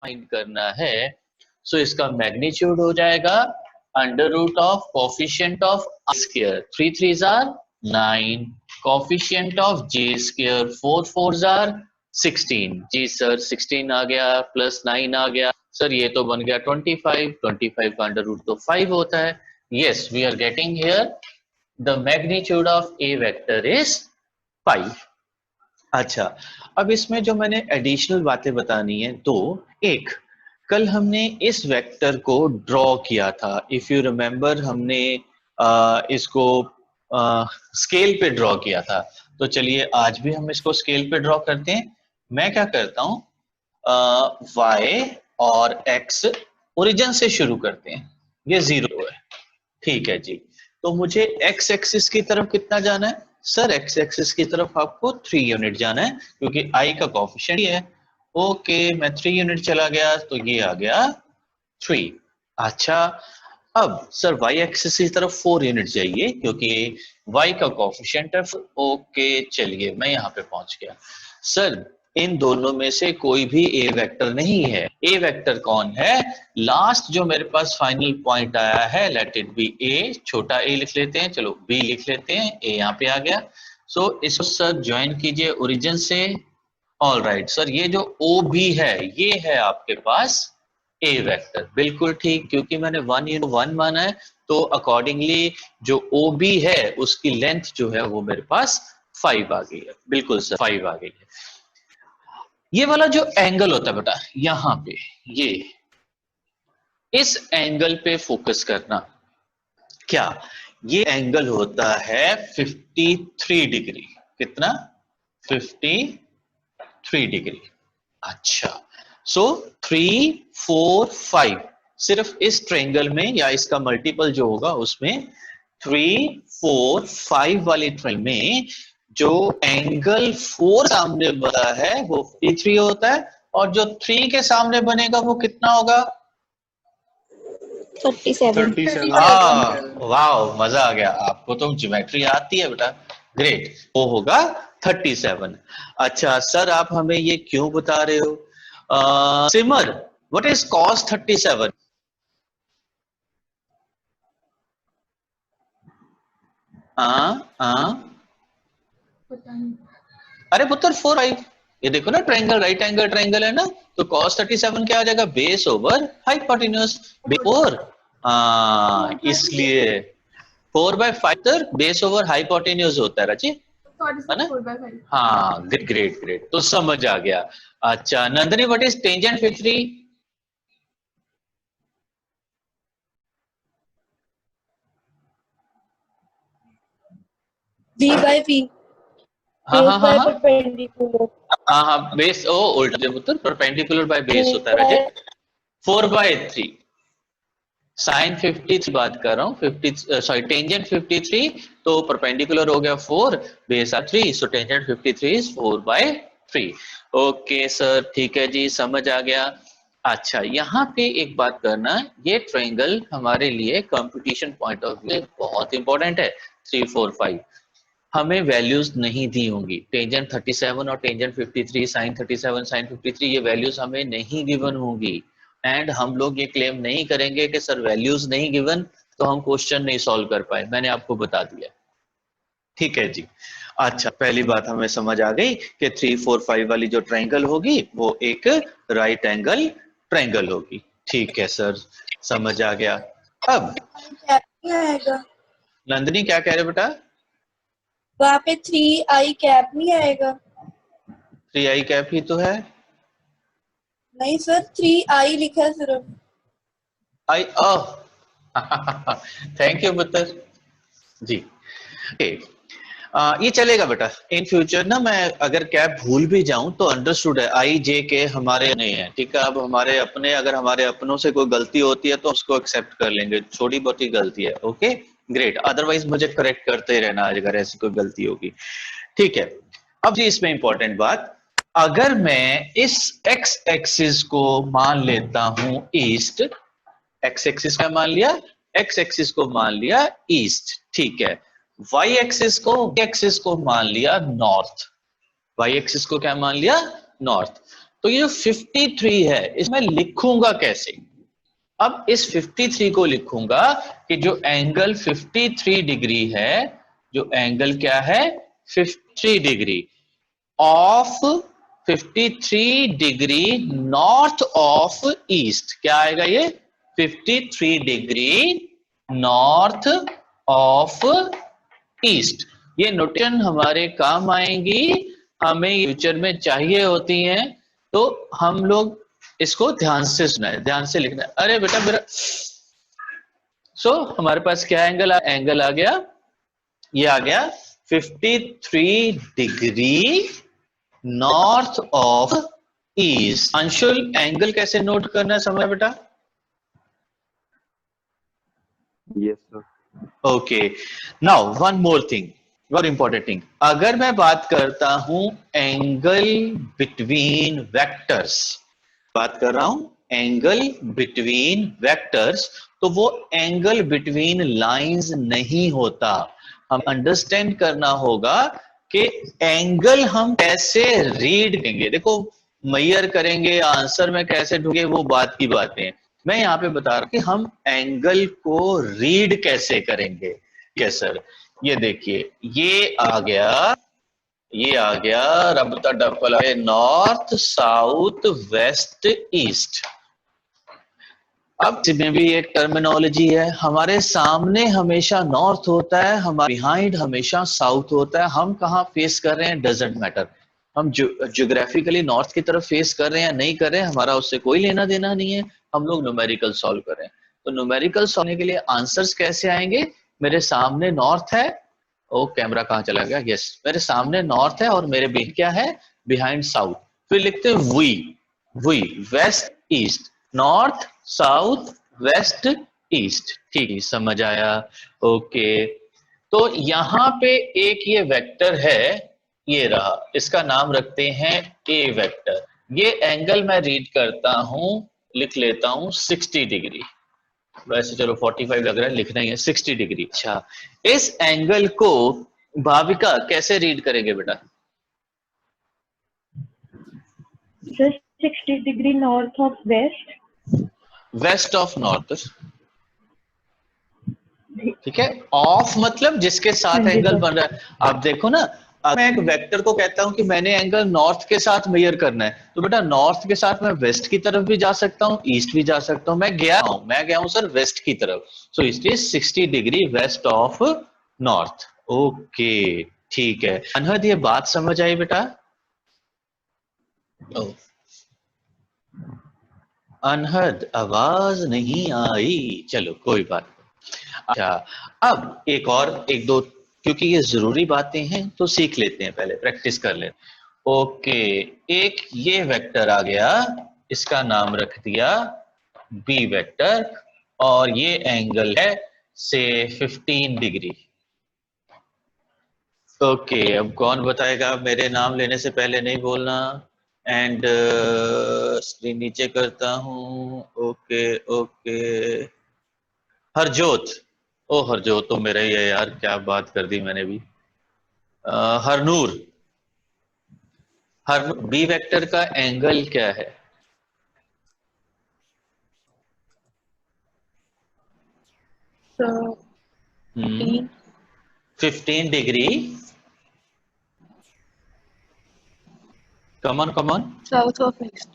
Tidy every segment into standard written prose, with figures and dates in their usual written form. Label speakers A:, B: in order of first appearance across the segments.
A: Find करना है, सो इसका मैग्नीट्यूड हो जाएगा under root of coefficient of I square, 3 3s are 9, coefficient of J square 4 4s are 16। जी सर 16 आ गया प्लस 9 आ गया सर, ये तो बन गया 25, 25 का अंडर रूट तो 5 होता है। Yes we are getting here the magnitude of A vector is 5। अच्छा, अब इसमें जो मैंने एडिशनल बातें बतानी है, तो एक, कल हमने इस वेक्टर को ड्रॉ किया था, इफ यू रिमेम्बर हमने इसको स्केल पे ड्रॉ किया था, तो चलिए आज भी हम इसको स्केल पे ड्रॉ करते हैं। मैं क्या करता हूं, y और x ओरिजिन से शुरू करते हैं, ये 0 है, ठीक है जी। तो मुझे x एक्सिस की तरफ कितना जाना है सर, x एक्सिस की तरफ आपको 3 यूनिट जाना है क्योंकि i का कोफिशिएंट है। ओके मैं 3 यूनिट चला गया तो ये आ गया 3। अच्छा, अब सर y एक्सिस की तरफ 4 यूनिट जाइए क्योंकि y का कोफिशिएंट है। ओके चलिए मैं यहाँ पे पहुंच गया। सर इन दोनों में से कोई भी ए वेक्टर नहीं है। ए वेक्टर कौन है, लास्ट जो मेरे पास फाइनल पॉइंट आया है, लेट इट बी ए, छोटा ए लिख लेते हैं, चलो बी लिख लेते हैं, ए यहाँ पे आ गया। सो इसको सर ज्वाइन कीजिए ओरिजिन से। ऑल राइट सर, ये जो ओ बी है ये है आपके पास ए वेक्टर, बिल्कुल ठीक, क्योंकि मैंने 1 into 1 माना है, तो अकॉर्डिंगली जो ओ बी है उसकी लेंथ जो है वो मेरे पास 5 आ गई है। बिल्कुल सर 5 आ गई है। ये वाला जो एंगल होता है बेटा यहां पे, ये इस एंगल पे फोकस करना, क्या ये एंगल होता है 53 डिग्री। कितना, 53 डिग्री। अच्छा, सो 3 4 5 सिर्फ इस ट्रायंगल में या इसका मल्टीपल जो होगा उसमें 3 4 5 वाले ट्रायंगल में जो एंगल 4 सामने बना है वो 53 होता है, और जो 3 के सामने बनेगा वो कितना होगा,
B: 37।
A: वाह मजा आ गया, आपको तो ज्योमेट्री आती है बेटा, ग्रेट, वो होगा 37। अच्छा सर आप हमें ये क्यों बता रहे हो, सिमर व्हाट इज cos 37? अरे पुत्र 4 5, ये देखो ना ट्रायंगल, राइट एंगल ट्रायंगल है ना, तो cos 37 क्या आ जाएगा, बेस ओवर हाइपोटेन्यूज, फोर, इसलिए 4/5 तर बेस ओवर हाइपोटेन्यूज होता है राजी, है ना? हाँ ग्रेट ग्रेट ग्रेट, तो समझ आ गया। अच्छा Nandini what is tangent 53?
B: b by p,
A: हाँ हाँ
B: base
A: हाँ
B: by
A: हाँ
B: perpendicular,
A: हाँ हाँ बेस ओ उल्टा जो पुत्र परपेंडिकुलर बाय बेस होता है राजे, 4/3 साइन 53 बात कर रहा हूँ, 50 सॉरी टेंजेंट 53, तो परपेंडिकुलर हो गया 4, बेस आ 3, so tangent 53 is 4/3। Okay sir ठीक है जी, समझ आ गया। अच्छा यहाँ पे एक बात करना, ये ट्रायंगल हमारे लिए कंप्यूटेशन पॉइंट ऑफ व्यू बहुत इंपॉर्टेंट है। 3 4 5 हमें वैल्यूज नहीं दी होंगी, टेंजेंट 37 और टेंजेंट 53, साइन 37 साइन 53, ये वैल्यूज हमें नहीं गिवन होंगी, एंड हम लोग ये क्लेम नहीं करेंगे कि सर वैल्यूज नहीं गिवन तो हम क्वेश्चन नहीं सॉल्व कर पाए, मैंने आपको बता दिया, ठीक है जी। अच्छा पहली बात हमें समझ आ गई कि 3 4 5 वाली जो ट्रायंगल होगी वो एक राइट एंगल ट्रायंगल होगी, ठीक है सर समझ आ गया। अब
B: कैप नहीं आएगा
A: नंदनी क्या कह रहे बेटा,
B: वहां पे 3i कैप नहीं आएगा?
A: 3i कैप ही तो है।
B: नहीं सर 3i लिखा है सिर्फ।
A: आई थैंक यू पुत्र जी। ये चलेगा बेटा, इन फ्यूचर ना मैं अगर कैप भूल भी जाऊं तो अंडरस्टूड है, आई जे के हमारे नहीं है, ठीक है। अब हमारे अपने, अगर हमारे अपनों से कोई गलती होती है तो उसको एक्सेप्ट कर लेंगे, छोटी बहुत ही गलती है, ओके ग्रेट, अदरवाइज मुझे करेक्ट करते ही रहना अगर ऐसी कोई गलती होगी, ठीक है। अब जी इसमें इंपॉर्टेंट बात, अगर मैं इस एक्स एक्सिस को मान लेता हूं ईस्ट, एक्स एक्सिस का मान लिया, एक्स एक्सिस को मान लिया ईस्ट, ठीक है, वाई एक्सिस को मान लिया नॉर्थ, वाई एक्सिस को क्या मान लिया, नॉर्थ। तो ये 53 है, इसमें लिखूंगा कैसे? अब इस 53 को लिखूंगा कि जो एंगल 53 डिग्री है, जो एंगल क्या है 53 degree of 53 degree north of east, क्या आएगा ये 53 डिग्री नॉर्थ ऑफ ईस्ट। ये नोटेशन हमारे काम आएंगी, हमें फ्यूचर में चाहिए होती हैं, तो हम लोग इसको ध्यान से सुना है, ध्यान से लिखना है। अरे बेटा मेरा हमारे पास क्या एंगल आ गया, ये आ गया 53 degree north of east. Anshul angle कैसे नोट करना है समझ बेटा?
C: Yes sir.
A: Okay, now one more thing, very important thing. अगर मैं बात करता हूं एंगल बिटवीन वेक्टर्स, बात कर रहा हूं एंगल बिटवीन वेक्टर्स, तो वो एंगल बिटवीन लाइंस नहीं होता। हम अंडरस्टैंड करना होगा कि एंगल हम कैसे रीड करेंगे। देखो मेजर करेंगे, आंसर में कैसे ढूंढेंगे वो बात की बातें, मैं यहाँ पे बता रहा हूं कि हम एंगल को रीड कैसे करेंगे। यस सर, ये देखिए ये आ गया रबता डबल है नॉर्थ साउथ वेस्ट ईस्ट। अब इसमें भी एक टर्मिनोलॉजी है, हमारे सामने हमेशा नॉर्थ होता है, हमारे बिहाइंड हमेशा साउथ होता है। हम कहाँ फेस कर रहे हैं डजेंट मैटर, हम ज्योग्राफिकली नॉर्थ की तरफ फेस कर रहे हैं या नहीं कर रहे हैं, हमारा उससे कोई लेना देना नहीं है। हम लोग न्यूमेरिकल सॉल्व कर रहे हैं, तो न्यूमेरिकल सॉल्व के लिए आंसर्स कैसे आएंगे? मेरे सामने नॉर्थ है, ओ कैमरा कहाँ चला गया, यस मेरे सामने नॉर्थ है और मेरे बीच क्या है बिहाइंड साउथ, फिर लिखते हैं we west east, north south west east. ठीक है, समझ आया? ओके, तो यहाँ पे एक ये वेक्टर है, ये रहा, इसका नाम रखते हैं ए वेक्टर। ये एंगल मैं रीड करता हूं, लिख लेता हूं 60 डिग्री, वैसे चलो 45 लग रहा है, लिखना ही है 60 डिग्री। अच्छा, इस एंगल को भाविका कैसे रीड करेंगे बेटा?
D: Sir 60 degree north of west,
A: west of north, ठीक है। ऑफ मतलब जिसके साथ एंगल बन रहा है। अब देखो ना, मैं एक वेक्टर को कहता हूं कि मैंने एंगल नॉर्थ के साथ मेजर करना है, तो बेटा नॉर्थ के साथ मैं वेस्ट की तरफ भी जा सकता हूं, ईस्ट भी जा सकता हूं। मैं गया हूं सर वेस्ट की तरफ, सो इसलिए 60 degree west of north. Okay ठीक है अनहद, ये बात समझ आई बेटा? अनहद आवाज नहीं आई, चलो कोई बात नहीं। अच्छा, अब एक दो, क्योंकि ये जरूरी बातें हैं तो सीख लेते हैं, पहले प्रैक्टिस कर लेते हैं। ओके, एक ये वेक्टर आ गया, इसका नाम रख दिया बी वेक्टर, और ये एंगल है से 15 डिग्री। ओके, अब कौन बताएगा? मेरे नाम लेने से पहले नहीं बोलना। एंड स्क्रीन नीचे करता हूं। ओके ओके, हरजोत, ओ हरजोत तो मेरा ही है यार, क्या बात कर दी मैंने भी। हरनूर, बी वेक्टर का एंगल क्या है?
B: So,
A: 15 degree, come on
B: south of east.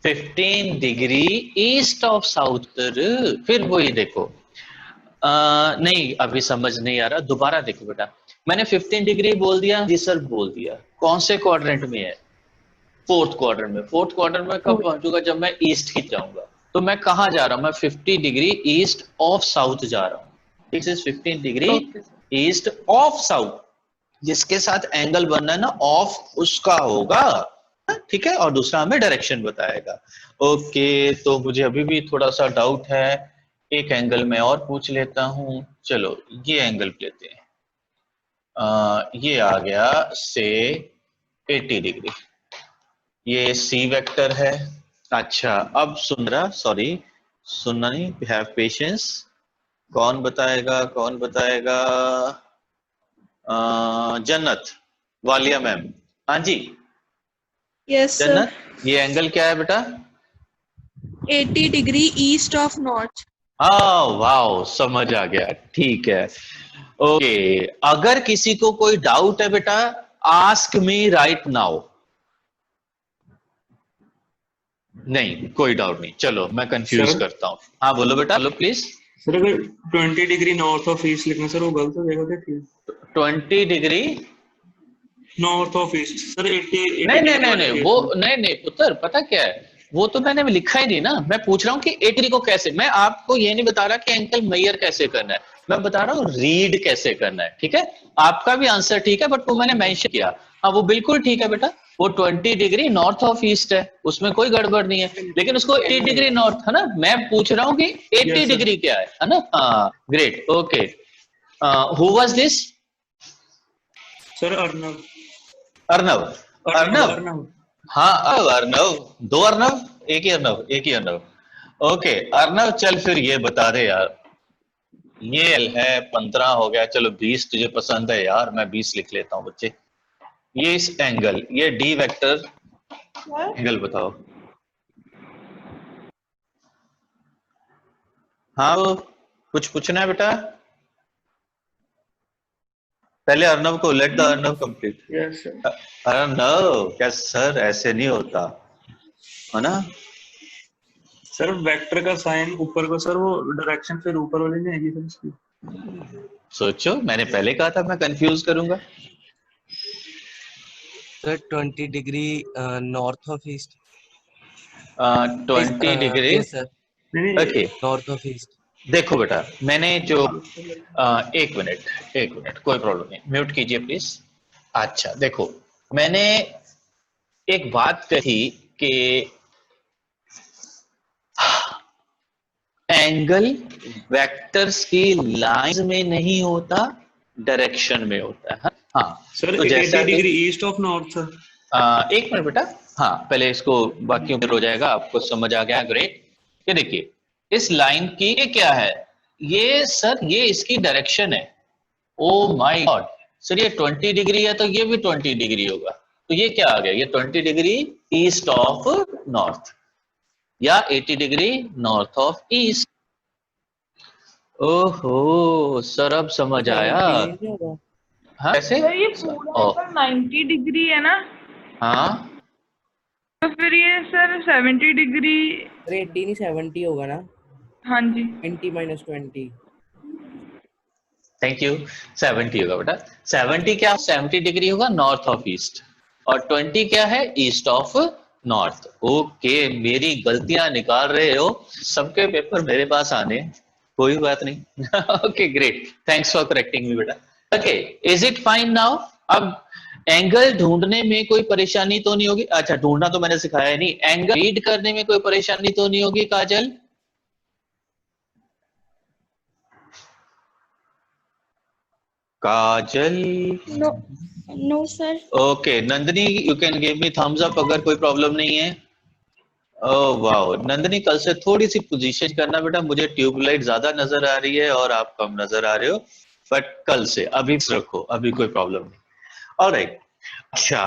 A: 15 degree east of south. फिर वही देखो, नहीं अभी समझ नहीं आ रहा, दोबारा देखो बेटा। मैंने 15 डिग्री बोल दिया, जी सर बोल दिया, कौन से क्वाड्रेंट में है? फोर्थ क्वाड्रेंट में। फोर्थ क्वाड्रेंट में कब पहुंचूंगा? जब मैं ईस्ट की जाऊंगा। तो मैं कहां जा रहा हूं? मैं 50 डिग्री ईस्ट ऑफ साउथ जा रहा हूं। This is 15 degree east of south, जिसके साथ एंगल बनना है ना ऑफ, उसका होगा, ठीक है, और दूसरा हमें डायरेक्शन बताएगा। ओके, तो मुझे अभी भी थोड़ा सा डाउट है, एक एंगल मैं और पूछ लेता हूं। चलो ये एंगल लेते हैं, ये आ गया से 80 डिग्री, ये सी वेक्टर है। अच्छा, अब सुन रहा, सॉरी सुनना नहीं, हैव पेशेंस। कौन बताएगा? जन्नत, वालिया मैम, हाँ जी
B: Yes, sir.
A: जन्नत, ये एंगल क्या है बेटा?
B: 80 डिग्री ईस्ट ऑफ नॉर्थ।
A: हाँ वाओ, समझ आ गया, ठीक है। ओके, अगर किसी को कोई डाउट है बेटा, आस्क मी राइट नाउ। नहीं, कोई डाउट नहीं, चलो मैं कंफ्यूज
E: सर
A: करता हूँ। हाँ बोलो बेटा, बोलो प्लीज।
E: सर अगर 20 डिग्री नॉर्थ ऑफ ईस्ट लिखना सर वो गलत हो जाएगा क्या? ठीक
A: 20 degree?
E: North of east sir 80
A: नहीं नहीं
E: डिग्री
A: नहीं
E: वाले
A: नहीं,
E: केस
A: वो
E: में।
A: नहीं नहीं पुत्र, पता क्या है, वो तो मैंने लिखा ही नहीं ना। मैं पूछ रहा हूँ कि 80 को कैसे, मैं आपको ये नहीं बता रहा कि एंगल मेजर कैसे करना है, मैं बता रहा हूँ रीड कैसे करना है, ठीक है? आपका भी आंसर ठीक है, बट वो मैंने मेंशन किया। हाँ वो बिल्कुल ठीक है बेटा, वो 20 डिग्री नॉर्थ ऑफ ईस्ट है, उसमें कोई गड़बड़ नहीं है, लेकिन उसको 80 डिग्री नॉर्थ है ना, मैं पूछ रहा हूँ कि 80
E: यस सर।
A: डिग्री क्या है ना? हाँ great, okay. Who was this?
E: Sir Arnav.
A: Arnav.
E: Arnav
A: Arnav,
E: Arnav.
A: हाँ अर्नव, दो अर्नव, एक ही अर्नव, एक ही अर्नव। ओके अर्नव, चल फिर ये बता दे यार, ये L है 15 हो गया, चलो 20 तुझे पसंद है यार, मैं 20 लिख लेता हूँ बच्चे। ये इस एंगल, ये डी वेक्टर एंगल बताओ। हाँ कुछ पूछना है बेटा? पहले अर्नव को, let the Arnav complete.
E: Yes sir.
A: Arnav, क्या सर ऐसे नहीं होता है ना?
E: सर वेक्टर का साइन ऊपर को सर वो डायरेक्शन फिर ऊपर वाली नहीं आएगी सर इसकी।
A: सोचो, मैंने पहले कहा था मैं कंफ्यूज करूंगा।
F: Sir 20 degree north of east.
A: 20 degree,
F: yes sir,
E: नहीं
A: ओके।
F: North of east.
A: देखो बेटा, मैंने जो एक मिनट कोई प्रॉब्लम नहीं, म्यूट कीजिए प्लीज। अच्छा देखो, मैंने एक बात कही कि एंगल वेक्टर्स की लाइंस में नहीं होता, डायरेक्शन में होता है। हाँ
E: सर
A: तो
E: 80
A: जैसा कि
E: degree east of north sir.
A: एक मिनट बेटा, हाँ पहले इसको बाकियों पर हो जाएगा, आपको समझ आ गया, ग्रेट। ये देखिए, इस लाइन की ये क्या है, ये सर ये इसकी डायरेक्शन है। ओ माय गॉड सर, ये 20 डिग्री है तो ये भी 20 डिग्री होगा, तो ये क्या आ गया, ये 20 डिग्री ईस्ट ऑफ नॉर्थ या 80 डिग्री नॉर्थ ऑफ ईस्ट। ओहो सर, अब समझ आया। हाँ कैसे?
G: सर ये पूरा
A: ओ,
G: एंगल 90 डिग्री है ना,
A: हाँ
G: तो फिर ये सर 70 डिग्री।
H: 80 नहीं 70 होगा ना।
G: हाँ जी
H: 20 माइनस 20।
A: Thank you. 70 होगा बेटा, 70 क्या, 70 डिग्री होगा नॉर्थ ऑफ ईस्ट, और 20 क्या है, ईस्ट ऑफ नॉर्थ। ओके, मेरी गलतियां निकाल रहे हो, सबके पेपर मेरे पास आने, कोई बात नहीं। Okay great, thanks for correcting me बेटा। Okay, is it fine now? अब एंगल ढूंढने में कोई परेशानी तो नहीं होगी? अच्छा ढूंढना तो मैंने सिखाया नहीं, एंगल रीड करने में कोई परेशानी तो नहीं होगी Kajal? Kajal?
D: No sir.
A: Okay Nandini, you can give me thumbs up अगर कोई प्रॉब्लम नहीं है। ओह वाओ नंदनी, कल से थोड़ी सी पोजीशन करना बेटा, मुझे ट्यूबलाइट ज्यादा नजर आ रही है और आप कम नजर आ रहे हो, बट कल से अभी रखो, अभी कोई प्रॉब्लम नहीं। ऑलराइट, अच्छा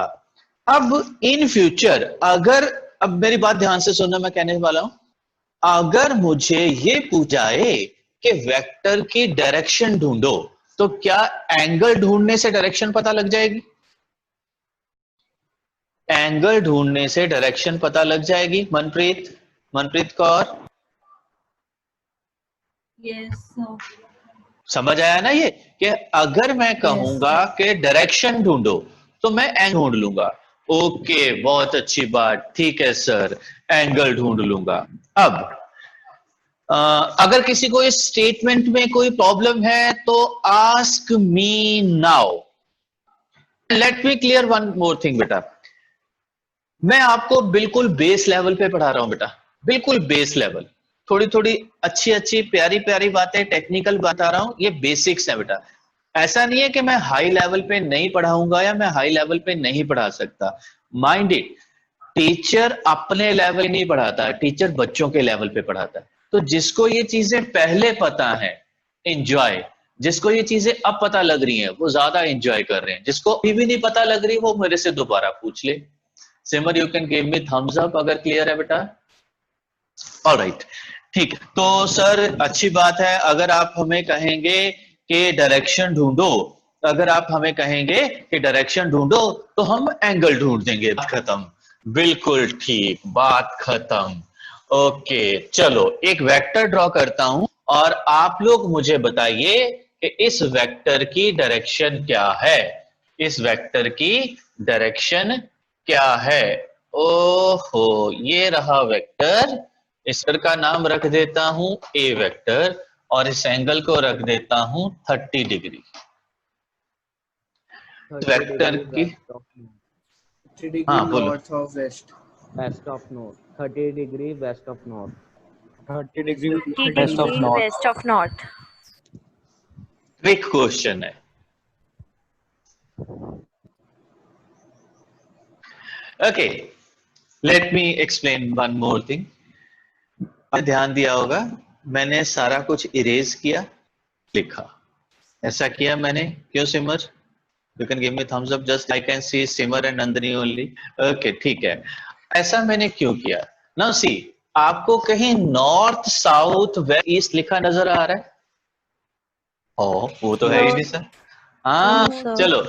A: अब इन फ्यूचर अगर, अब मेरी बात ध्यान से सुनना, मैं कहने वाला हूं, अगर मुझे ये पूछाए कि वेक्टर की डायरेक्शन ढूंढो, तो क्या एंगल ढूंढने से डायरेक्शन पता लग जाएगी? एंगल ढूंढने से डायरेक्शन पता लग जाएगी? मनप्रीत, मनप्रीत कौर,
B: यस
A: समझ आया ना ये, कि अगर मैं कहूंगा कि डायरेक्शन ढूंढो तो मैं एंगल ढूंढ लूंगा। ओके बहुत अच्छी बात, ठीक है सर, एंगल ढूंढ लूंगा। अब अगर किसी को इस स्टेटमेंट में कोई प्रॉब्लम है तो ask me now. Let me clear one more thing बेटा, मैं आपको बिल्कुल बेस लेवल पे पढ़ा रहा हूं बेटा, बिल्कुल बेस लेवल, थोड़ी थोड़ी अच्छी अच्छी प्यारी प्यारी बातें, टेक्निकल बता रहा हूं, ये बेसिक्स है बेटा। ऐसा नहीं है कि मैं हाई लेवल पे नहीं पढ़ाऊंगा या मैं हाई लेवल पे नहीं पढ़ा सकता, माइंड इट, टीचर अपने लेवल नहीं पढ़ाता, टीचर बच्चों के लेवल पे पढ़ाता है। तो जिसको ये चीजें पहले पता है, एंजॉय, जिसको ये चीजें अब पता लग रही हैं वो ज्यादा एंजॉय कर रहे हैं, जिसको अभी भी नहीं पता लग रही वो मेरे से दोबारा पूछ ले। Simar you can give me thumbs up अगर क्लियर है बेटा। ऑलराइट, ठीक। तो सर अच्छी बात है, अगर आप हमें कहेंगे कि डायरेक्शन ढूंढो, अगर आप हमें कहेंगे कि डायरेक्शन ढूंढो तो हम एंगल ढूंढ देंगे, बात खत्म। बिल्कुल ठीक, बात खत्म। ओके चलो एक वेक्टर ड्रॉ करता हूं और आप लोग मुझे बताइए कि इस वेक्टर की डायरेक्शन क्या है, इस वेक्टर की डायरेक्शन क्या है। ओहो ये रहा वेक्टर, इस वेक्टर का नाम रख देता हूं ए वेक्टर और इस एंगल को रख देता हूं 30 डिग्री। वेक्टर की
H: 3 degree
A: हाँ बोलो।
H: north of west.
I: west of north, 30 degree west of north.
E: 30 degree
J: 30
E: west of
J: degree
E: north.
J: west of north.
A: Trick question है। Okay let me explain one more thing. ध्यान दिया होगा मैंने सारा कुछ इरेज किया, लिखा, ऐसा किया मैंने, क्यों Simar? You can give me thumbs up, just I can see Simar and Nandini only. Okay ठीक है, ऐसा मैंने क्यों किया? नाउ सी, आपको कहीं नॉर्थ साउथ वेस्ट ईस्ट लिखा नजर आ रहा है? ओ वो तो है ही नहीं सर। हाँ
J: No, sir.
A: चलो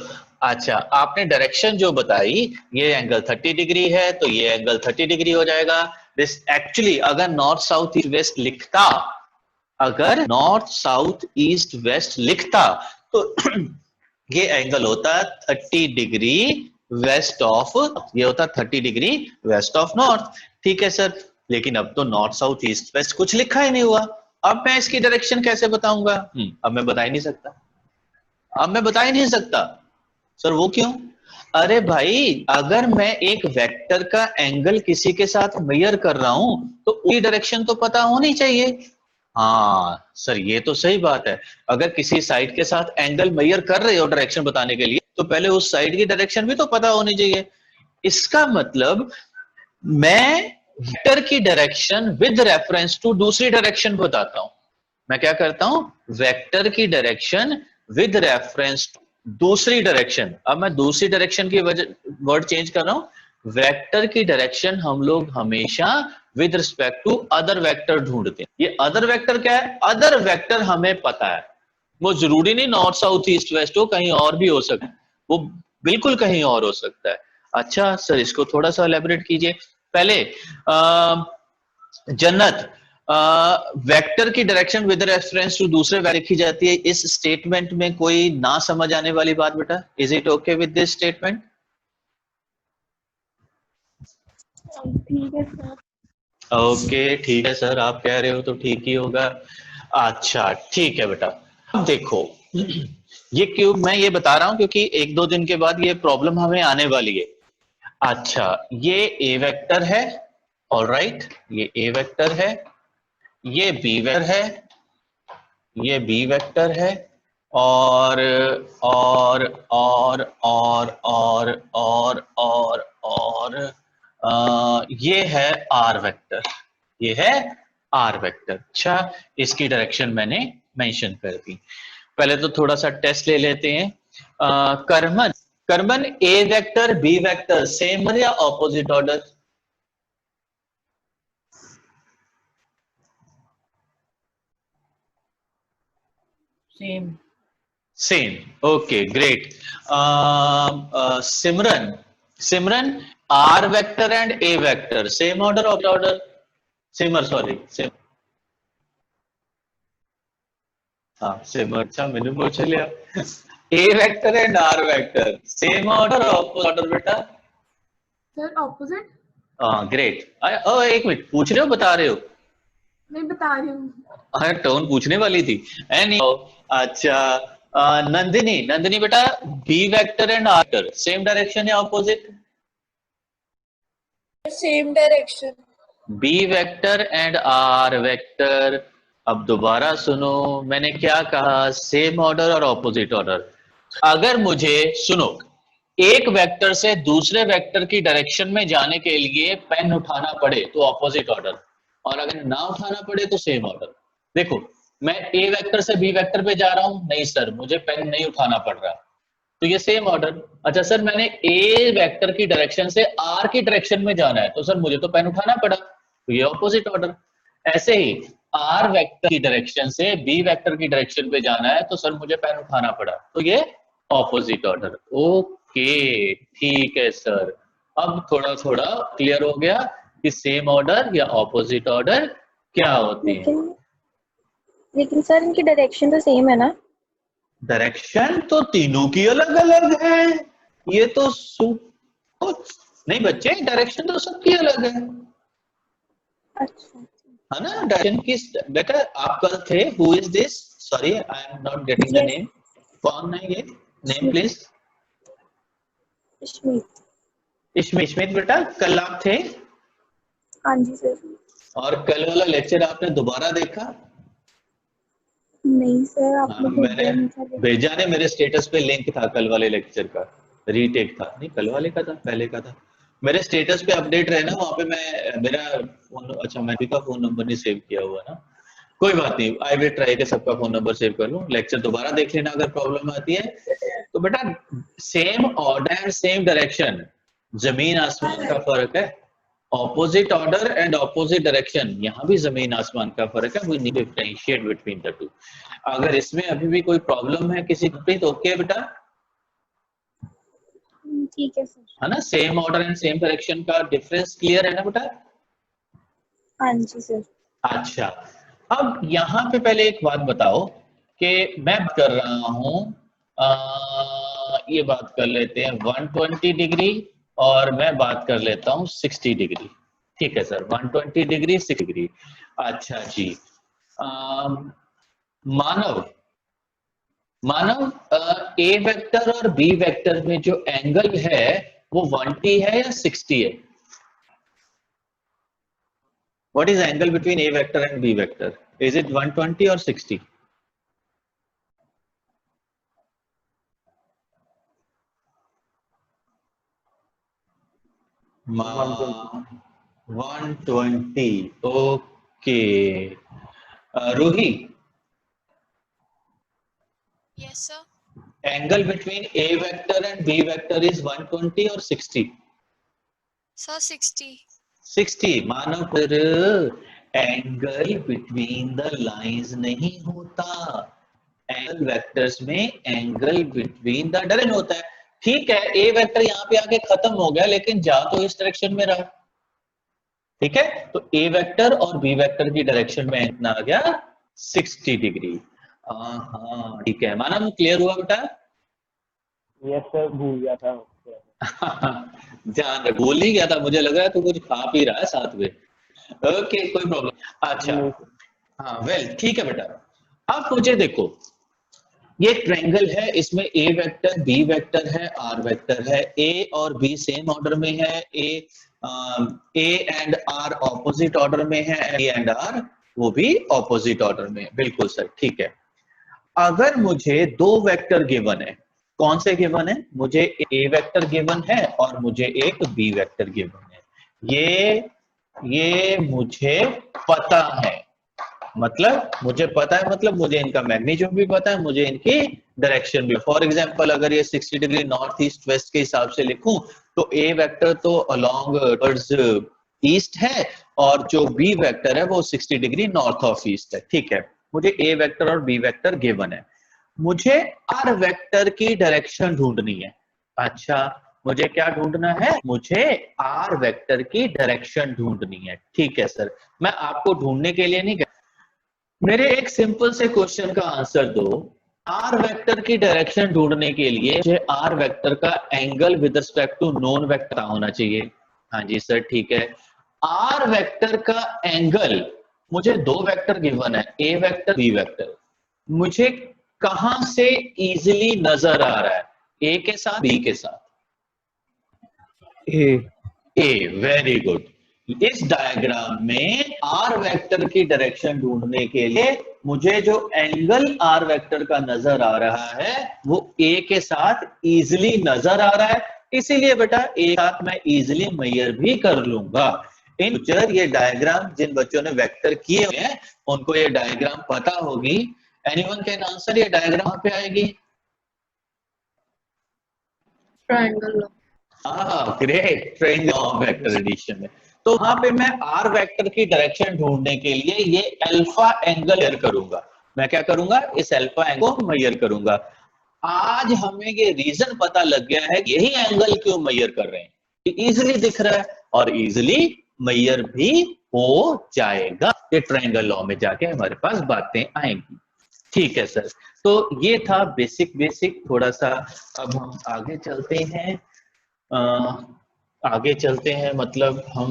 A: अच्छा, आपने डायरेक्शन जो बताई, ये एंगल 30 डिग्री है तो ये एंगल 30 डिग्री हो जाएगा। दिस एक्चुअली अगर नॉर्थ साउथ ईस्ट वेस्ट लिखता, अगर नॉर्थ साउथ ईस्ट वेस्ट लिखता तो ये एंगल होता 30 डिग्री वेस्ट ऑफ, ये होता 30 डिग्री वेस्ट ऑफ नॉर्थ। ठीक है सर, लेकिन अब तो नॉर्थ साउथ ईस्ट वेस्ट कुछ लिखा ही नहीं हुआ, अब मैं इसकी डायरेक्शन कैसे बताऊंगा? अब मैं बता ही नहीं सकता, अब मैं बता ही नहीं सकता। सर वो क्यों? अरे भाई अगर मैं एक वेक्टर का एंगल किसी के साथ मेजर कर रहा हूं तो उसकी डायरेक्शन तो पता होनी चाहिए। हाँ सर ये तो सही बात है, अगर किसी साइड के साथ एंगल मेजर कर रहे हो डायरेक्शन बताने के लिए तो पहले उस साइड की डायरेक्शन भी तो पता होनी चाहिए। इसका मतलब मैं वेक्टर की डायरेक्शन विद रेफरेंस टू दूसरी डायरेक्शन बताता हूं। मैं क्या करता हूं? वेक्टर की डायरेक्शन विद रेफरेंस टू दूसरी डायरेक्शन। अब मैं दूसरी डायरेक्शन की वर्ड चेंज कर रहा हूं। वेक्टर की डायरेक्शन हम लोग हमेशा with respect to other vector ढूंढते हैं। ये अदर वेक्टर क्या है? अदर वेक्टर हमें पता है, वो जरूरी नहीं नॉर्थ साउथ ईस्ट वेस्ट हो, कहीं और भी हो सकता है, वो बिल्कुल कहीं और हो सकता है। अच्छा सर इसको थोड़ा सा एलैबोरेट कीजिए। पहले जन्नत, वेक्टर की डायरेक्शन विद रेफरेंस टू दूसरे वेक्टर लिखी जाती है, इस स्टेटमेंट में कोई ना समझ आने वाली बात बेटा? Is it okay with this statement?
D: ठीक है सर।
A: ओके ठीक है सर, आप कह रहे हो तो ठीक ही होगा। अच्छा ठीक है बेटा, अब देखो ये क्यों मैं ये बता रहा हूं, क्योंकि एक दो दिन के बाद ये प्रॉब्लम हमें आने वाली है। अच्छा ये ए वेक्टर है, ऑलराइट, ये ए वेक्टर है, ये बी वेक्टर है, ये बी वेक्टर है, और और और और और और और ये है आर वेक्टर, ये है आर वेक्टर। अच्छा इसकी डायरेक्शन मैंने मेंशन कर दी। पहले तो थोड़ा सा टेस्ट ले लेते हैं। Karman, Karman A vector B vector same order या opposite order?
H: Same.
A: Same, okay great. Simran, Simran R vector and A vector same order order? Simar sorry Sim, हाँ सिमर, अच्छा मैंने पूछ लिया। A vector and R vector same order order बेटा?
K: Sir opposite.
A: हाँ great. एक मिनट, पूछ रहे हो बता रहे हो?
K: मैं बता रही हूँ।
A: हाँ टोन पूछने वाली थी। एनी अच्छा नंदिनी, नंदिनी बेटा B vector and R vector same direction या opposite?
B: Same direction.
A: B vector and R vector, अब दोबारा सुनो मैंने क्या कहा, सेम ऑर्डर और ऑपोजिट ऑर्डर। अगर मुझे सुनो एक वेक्टर से दूसरे वेक्टर की डायरेक्शन में जाने के लिए पेन उठाना पड़े तो ऑपोजिट ऑर्डर, और अगर ना उठाना पड़े तो सेम ऑर्डर। देखो मैं ए वेक्टर से बी वेक्टर पे जा रहा हूं, नहीं सर मुझे पेन नहीं उठाना पड़ रहा, तो ये सेम ऑर्डर। अच्छा सर मैंने ए वेक्टर की डायरेक्शन से आर की डायरेक्शन में जाना है, तो सर मुझे तो पेन उठाना पड़ा, तो ये ऑपोजिट ऑर्डर। ऐसे ही आर वेक्टर की डायरेक्शन से बी वेक्टर की डायरेक्शन पे जाना है, तो सर मुझे पेन उठाना पड़ा, तो ये ऑपोजिट ऑर्डर। ओके ठीक है सर, अब थोड़ा थोड़ा क्लियर हो गया कि सेम ऑर्डर या ऑपोजिट ऑर्डर क्या होते हैं।
B: लेकिन सर इनकी डायरेक्शन तो सेम है ना?
A: डायरेक्शन तो तीनों की अलग अलग है, ये तो नहीं बच्चे, डायरेक्शन तो सबकी अलग है।
B: अच्छा
A: है ना, डायरेक्शन की। बेटा आप कल थे, who is this, sorry I am not getting the name, कौन है ये, नेम प्लीज। इश्मीत बेटा, कल आप थे?
B: हाँ जी सर।
A: और कल वाला लेक्चर आपने दोबारा देखा?
B: नहीं सर, आपने
A: मैंने भेजा ने, मेरे स्टेटस पे लिंक था कल वाले लेक्चर का, रीटेक था, नहीं कल वाले का था, पहले का था। मेरे स्टेटस पे अपडेट रहे ना, वहाँ पे मैं मेरा फोन, अच्छा मैं भी का फोन नंबर नहीं सेव किया हुआ ना, कोई बात नहीं, आई विल ट्राई के सबका फोन नंबर सेव कर लूं, लेक्चर दोबारा देख लेना अगर प्रॉब्लम आती है तो। बेटा same order and same direction, जमीन आसमान का फर्क है। Opposite order and opposite direction, यहाँ भी जमीन आसमान का फर्क है, we need to differentiate between the two. अगर इसमें अभी भी कोई प्रॉब्लम है किसी को, तो ओके बेटा,
B: ठीक है सर।
A: है ना, same order and same direction का डिफरेंस क्लियर है ना बेटा?
B: हाँ जी सर।
A: अच्छा, अब यहाँ पे पहले एक बात बताओ कि मैं कर रहा हूं, ये बात कर लेते हैं 120 डिग्री और मैं बात कर लेता हूं 60 डिग्री। ठीक है सर, 120 डिग्री 60 डिग्री। अच्छा जी, मानव ए वेक्टर और बी वेक्टर में जो एंगल है वो 120 है या 60 है? What is angle between A vector and B vector? Is it 120 or 60? Ma 120. Okay. Ruhi.
J: Yes, sir.
A: Angle between A vector and B vector is 120 or 60?
J: Sir, 60.
A: 60। मानो फिर एंगल बिटवीन द लाइंस नहीं होता, angle vectors में angle between the direction होता है। ठीक है, ए vector यहाँ पे आके खत्म हो गया, लेकिन जा तो इस डायरेक्शन में रहा। ठीक है, तो ए वेक्टर और बी वेक्टर की डायरेक्शन में एंगल आ गया 60 डिग्री। हाँ ठीक है, माना क्लियर हुआ बेटा?
I: यस सर, भूल गया था।
A: ध्यान रख, भूल ही गया था, मुझे लग रहा है तू कुछ खा पी रहा है साथ में। ओके कोई प्रॉब्लम। अच्छा हाँ वेल ठीक है बेटा, अब मुझे देखो, ये ट्रायंगल है, इसमें ए वेक्टर बी वेक्टर है आर वेक्टर है, ए और बी सेम ऑर्डर में है, A and R opposite order में है, ए एंड आर वो भी ऑपोजिट ऑर्डर में। बिल्कुल सर, ठीक है। अगर मुझे दो वेक्टर गिवन है, कौन से गिवन है? मुझे ए वेक्टर गिवन है और मुझे एक बी वेक्टर गिवन है। ये मुझे पता है, मतलब मुझे पता है, मतलब मुझे इनका मैग्नीट्यूड भी पता है, मुझे इनकी डायरेक्शन भी। फॉर एग्जांपल अगर ये 60 डिग्री नॉर्थ ईस्ट वेस्ट के हिसाब से लिखूं तो ए वेक्टर तो अलोंग टुवर्ड्स ईस्ट है और जो बी वेक्टर है वो 60 डिग्री नॉर्थ ऑफ ईस्ट है। ठीक है, मुझे ए वेक्टर और बी वेक्टर गिवन है, मुझे आर वेक्टर की डायरेक्शन ढूंढनी है। अच्छा, मुझे क्या ढूंढना है? मुझे आर वेक्टर की डायरेक्शन ढूंढनी है। ठीक है सर, मैं आपको ढूंढने के लिए नहीं कह, मेरे एक सिंपल से क्वेश्चन का आंसर दो। आर वेक्टर की डायरेक्शन ढूंढने के लिए मुझे आर वेक्टर का angle with respect to known vector होना चाहिए। हाँ जी सर ठीक है, आर वेक्टर का एंगल, मुझे दो वेक्टर गिवन है, ए वेक्टर बी वेक्टर, मुझे कहां से इजीली नजर आ रहा है? ए के साथ बी के साथ? ए, वेरी गुड। इस डायग्राम में आर वेक्टर की डायरेक्शन ढूंढने के लिए मुझे जो एंगल आर वेक्टर का नजर आ रहा है वो ए के साथ इजीली नजर आ रहा है, इसीलिए बेटा ए साथ मैं इजीली मेजर भी कर लूंगा। इन फ्यूचर ये डायग्राम जिन बच्चों ने वेक्टर किए हुए हैं उनको ये डायग्राम पता होगी। एनीवन कैन आंसर, ये डायग्राम पे आएगी?
B: Triangle
A: great, triangle of vector addition में। तो वहां पे मैं आर वेक्टर की डायरेक्शन ढूंढने के लिए ये अल्फा एंगल मेजर करूंगा। मैं क्या करूंगा, इस अल्फा एंगल को मेजर करूंगा। आज हमें ये रीजन पता लग गया है कि यही एंगल क्यों मेजर कर रहे हैं, इजीली दिख रहा है और इजीली मेजर भी हो जाएगा। ये ट्रायंगल लॉ में जाके हमारे पास बातें आएंगी। ठीक है सर, तो ये था बेसिक थोड़ा सा। अब हम आगे चलते हैं, मतलब हम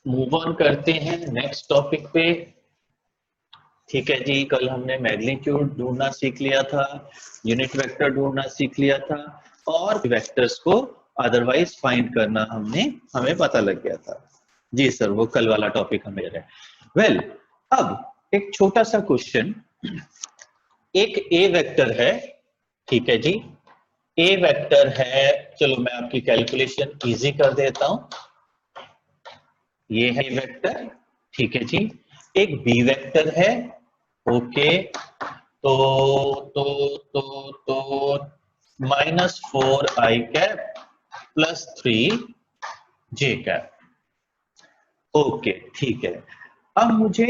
A: मूव ऑन करते हैं नेक्स्ट टॉपिक पे। ठीक है जी, कल हमने मैग्नीट्यूड ढूंढना सीख लिया था, यूनिट वेक्टर ढूंढना सीख लिया था और वेक्टर्स को अदरवाइज फाइंड करना हमें पता लग गया था। जी सर, वो कल वाला टॉपिक हमें है। वेल, अब एक छोटा सा क्वेश्चन। एक ए वेक्टर है, ठीक है जी, ए वेक्टर है। चलो मैं आपकी कैलकुलेशन इजी कर देता हूं। ये है ए वेक्टर, ठीक है जी। एक बी वेक्टर है, ओके, तो -4i cap +3 j cap, okay, ठीक है। अब मुझे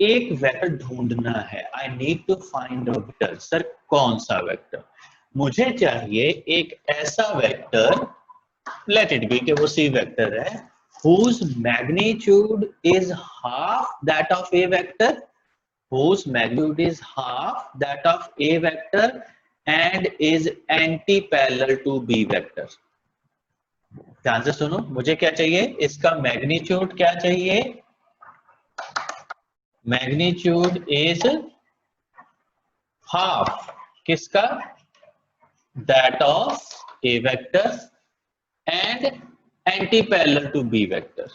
A: एक वेक्टर ढूंढना है, I need to find a vector. Sir कौन सा वेक्टर? मुझे चाहिए एक ऐसा वेक्टर, लेट इट बी कि वो सी वेक्टर है, whose magnitude is half that of a vector, whose magnitude is half that of a vector and is anti-parallel to b vector। ध्यान से सुनो, मुझे क्या चाहिए, इसका मैग्नीट्यूड क्या चाहिए, मैग्नीट्यूड इज हाफ किसका, that of A vector and anti parallel to B vector.